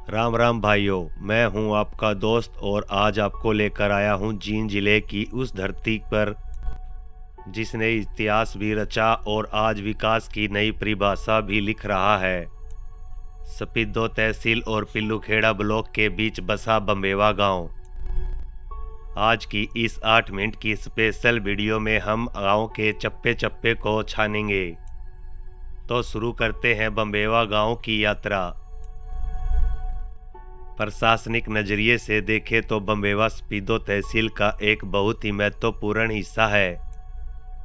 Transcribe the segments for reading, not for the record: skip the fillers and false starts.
राम राम भाइयों, मैं हूं आपका दोस्त और आज आपको लेकर आया हूं जींद जिले की उस धरती पर जिसने इतिहास भी रचा और आज विकास की नई परिभाषा भी लिख रहा है। सपिद्दो तहसील और पिल्लूखेड़ा ब्लॉक के बीच बसा बम्बेवा गांव। आज की इस 8 मिनट की स्पेशल वीडियो में हम गांव के चप्पे चप्पे को छानेंगे। तो शुरू करते हैं बम्बेवा गांव की यात्रा। प्रशासनिक नज़रिए से देखें तो बम्बेवा सपिद्दो तहसील का एक बहुत ही महत्वपूर्ण हिस्सा है।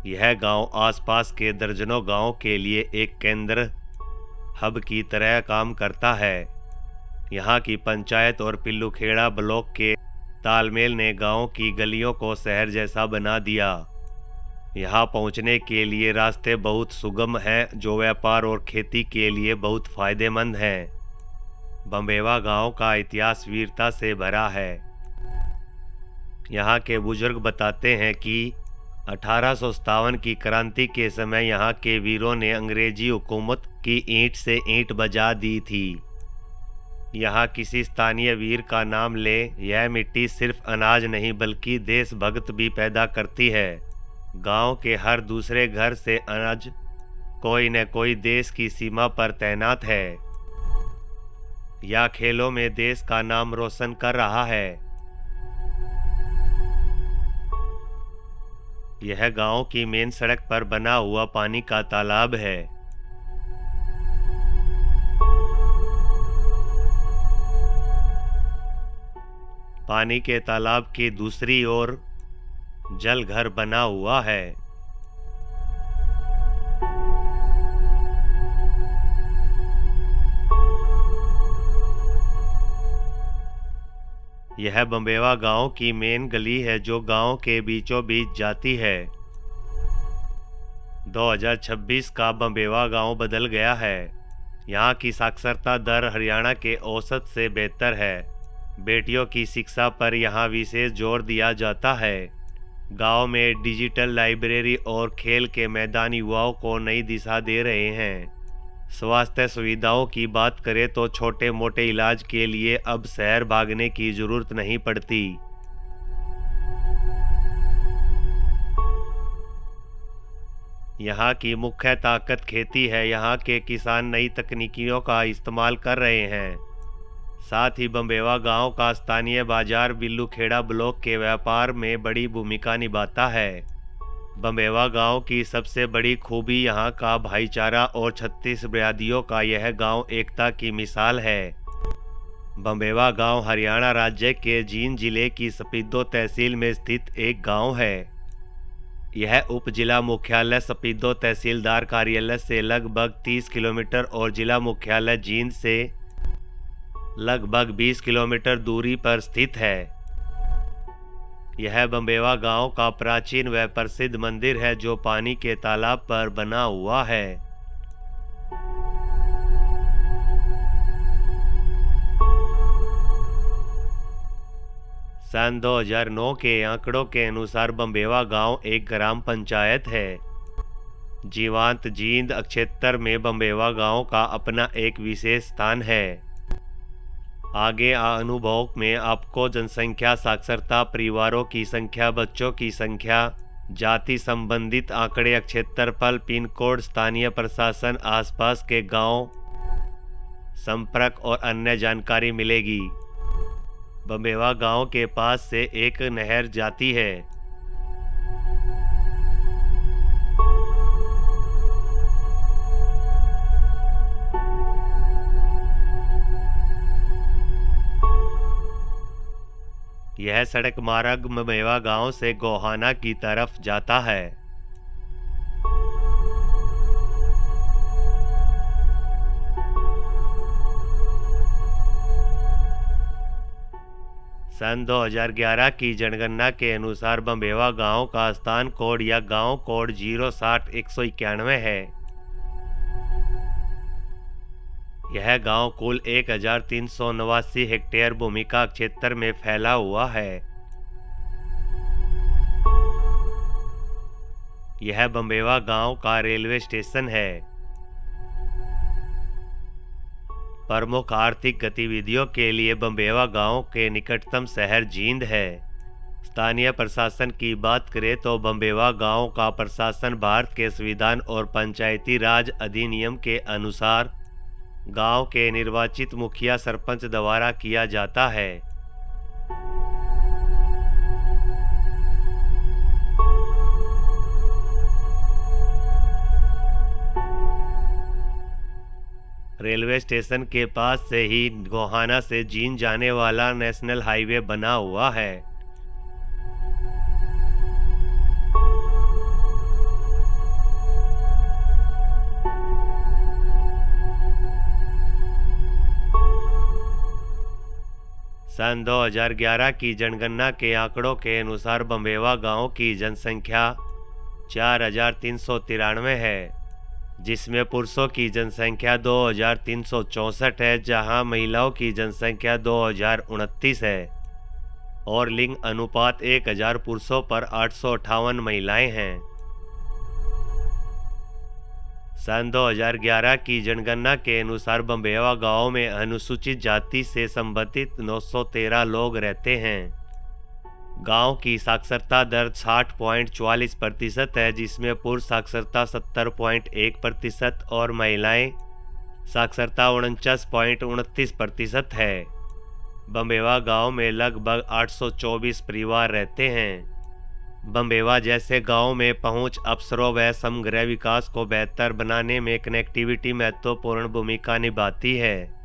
यह गांव आसपास के दर्जनों गांवों के लिए एक केंद्र हब की तरह काम करता है। यहां की पंचायत और पिल्लूखेड़ा ब्लॉक के तालमेल ने गांव की गलियों को शहर जैसा बना दिया। यहां पहुंचने के लिए रास्ते बहुत सुगम हैं जो व्यापार और खेती के लिए बहुत फायदेमंद हैं। बम्बेवा गांव का इतिहास वीरता से भरा है। यहाँ के बुजुर्ग बताते हैं कि 1857 की क्रांति के समय यहाँ के वीरों ने अंग्रेजी हुकूमत की ईंट से ईंट बजा दी थी। यहाँ किसी स्थानीय वीर का नाम ले, यह मिट्टी सिर्फ अनाज नहीं बल्कि देशभक्त भी पैदा करती है। गांव के हर दूसरे घर से अनाज कोई न कोई देश की सीमा पर तैनात है या खेलों में देश का नाम रोशन कर रहा है। यह गांव की मेन सड़क पर बना हुआ पानी का तालाब है। पानी के तालाब की दूसरी ओर जल घर बना हुआ है। यह बम्बेवा गांव की मेन गली है जो गांव के बीचों बीच जाती है। 2026 का बम्बेवा गांव बदल गया है। यहाँ की साक्षरता दर हरियाणा के औसत से बेहतर है। बेटियों की शिक्षा पर यहाँ विशेष जोर दिया जाता है। गांव में डिजिटल लाइब्रेरी और खेल के मैदान युवाओं को नई दिशा दे रहे हैं। स्वास्थ्य सुविधाओं की बात करें तो छोटे मोटे इलाज के लिए अब शहर भागने की जरूरत नहीं पड़ती। यहाँ की मुख्य ताकत खेती है। यहाँ के किसान नई तकनीकियों का इस्तेमाल कर रहे हैं। साथ ही बम्बेवा गांव का स्थानीय बाजार पिल्लूखेड़ा ब्लॉक के व्यापार में बड़ी भूमिका निभाता है। बम्बेवा गांव की सबसे बड़ी खूबी यहाँ का भाईचारा और 36 बिरादरियों का यह गांव एकता की मिसाल है। बम्बेवा गांव हरियाणा राज्य के जींद जिले की सपिद्दो तहसील में स्थित एक गांव है। यह उप जिला मुख्यालय सपिद्दो तहसीलदार कार्यालय से लगभग 30 किलोमीटर और जिला मुख्यालय जींद से लगभग 20 किलोमीटर दूरी पर स्थित है। यह बम्बेवा गांव का प्राचीन व प्रसिद्ध मंदिर है जो पानी के तालाब पर बना हुआ है। सन 2009 के आंकड़ों के अनुसार बम्बेवा गांव एक ग्राम पंचायत है। जीवांत जींद क्षेत्र में बम्बेवा गांव का अपना एक विशेष स्थान है। आगे अनुभव में आपको जनसंख्या, साक्षरता, परिवारों की संख्या, बच्चों की संख्या, जाति संबंधित आंकड़े, क्षेत्रफल, पिन कोड, स्थानीय प्रशासन, आसपास के गांव, संपर्क और अन्य जानकारी मिलेगी। बम्बेवा गांव के पास से एक नहर जाती है। यह सड़क मार्ग बम्बेवा गांव से गोहाना की तरफ जाता है। सन 2011 की जनगणना के अनुसार बम्बेवा गांव का स्थान कोड या गांव कोड 060-191 है। यह गांव कुल 1389 हेक्टेयर भूमि का क्षेत्र में फैला हुआ है। यह बम्बेवा गांव का रेलवे स्टेशन है। प्रमुख आर्थिक गतिविधियों के लिए बम्बेवा गांव के निकटतम शहर जींद है। स्थानीय प्रशासन की बात करें तो बम्बेवा गांव का प्रशासन भारत के संविधान और पंचायती राज अधिनियम के अनुसार गांव के निर्वाचित मुखिया सरपंच द्वारा किया जाता है। रेलवे स्टेशन के पास से ही गोहाना से जींद जाने वाला नेशनल हाईवे बना हुआ है। सन 2011 की जनगणना के आंकड़ों के अनुसार बम्बेवा गांव की जनसंख्या 4393 है, जिसमें पुरुषों की जनसंख्या 2364 है, जहां महिलाओं की जनसंख्या 2029 है और लिंग अनुपात 1000 पुरुषों पर 858 महिलाएं हैं। सन 2011 की जनगणना के अनुसार बम्बेवा गांव में अनुसूचित जाति से संबंधित 913 लोग रहते हैं। गांव की साक्षरता दर 60.44% है, जिसमें पुरुष साक्षरता 70.1% और महिलाएं साक्षरता 49.29% है। बम्बेवा गांव में लगभग 824 परिवार रहते हैं। बम्बेवा जैसे गांव में पहुंच अवसरों व समग्र विकास को बेहतर बनाने में कनेक्टिविटी महत्वपूर्ण भूमिका निभाती है।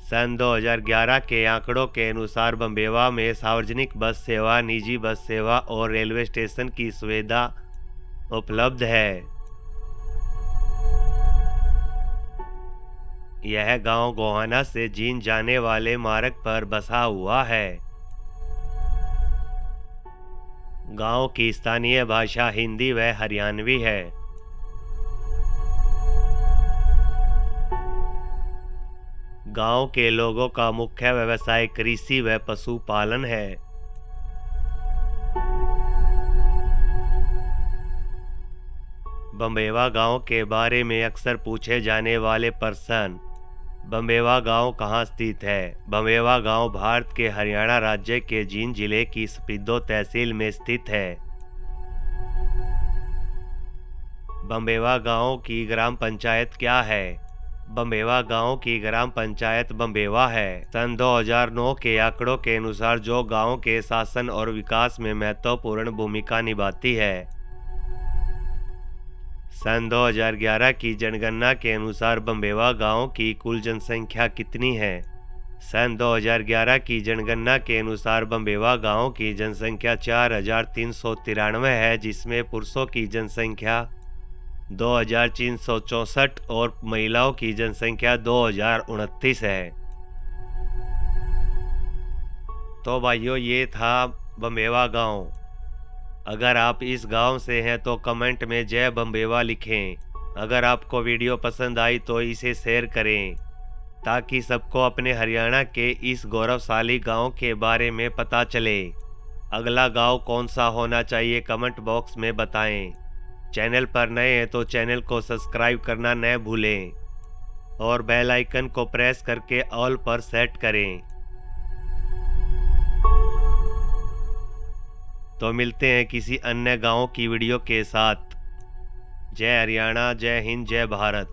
सन 2011 के आंकड़ों के अनुसार बम्बेवा में सार्वजनिक बस सेवा, निजी बस सेवा और रेलवे स्टेशन की सुविधा उपलब्ध है। यह गांव गोहाना से जींद जाने वाले मार्ग पर बसा हुआ है। गांव की स्थानीय भाषा हिंदी व हरियाणवी है। गांव के लोगों का मुख्य व्यवसाय कृषि व पशुपालन है। बम्बेवा गांव के बारे में अक्सर पूछे जाने वाले प्रश्न: बम्बेवा गांव कहाँ स्थित है? बम्बेवा गांव भारत के हरियाणा राज्य के जींद जिले की स्पीदो तहसील में स्थित है। बम्बेवा गांव की ग्राम पंचायत क्या है? बम्बेवा गांव की ग्राम पंचायत बम्बेवा है। सन 2009 के आंकड़ों के अनुसार जो गांव के शासन और विकास में महत्वपूर्ण भूमिका निभाती है। सन 2011 की जनगणना के अनुसार बम्बेवा गांव की कुल जनसंख्या कितनी है? सन 2011 की जनगणना के अनुसार बम्बेवा गांव की जनसंख्या 4393 है, जिसमें पुरुषों की जनसंख्या 2364 और महिलाओं की जनसंख्या 2029 है। तो भाइयों, ये था बम्बेवा गांव। अगर आप इस गांव से हैं तो कमेंट में जय बम्बेवा लिखें। अगर आपको वीडियो पसंद आई तो इसे शेयर करें, ताकि सबको अपने हरियाणा के इस गौरवशाली गांव के बारे में पता चले। अगला गांव कौन सा होना चाहिए कमेंट बॉक्स में बताएं। चैनल पर नए हैं तो चैनल को सब्सक्राइब करना न भूलें और बेल आइकन को प्रेस करके ऑल पर सेट करें। तो मिलते हैं किसी अन्य गांव की वीडियो के साथ। जय हरियाणा, जय हिंद, जय भारत।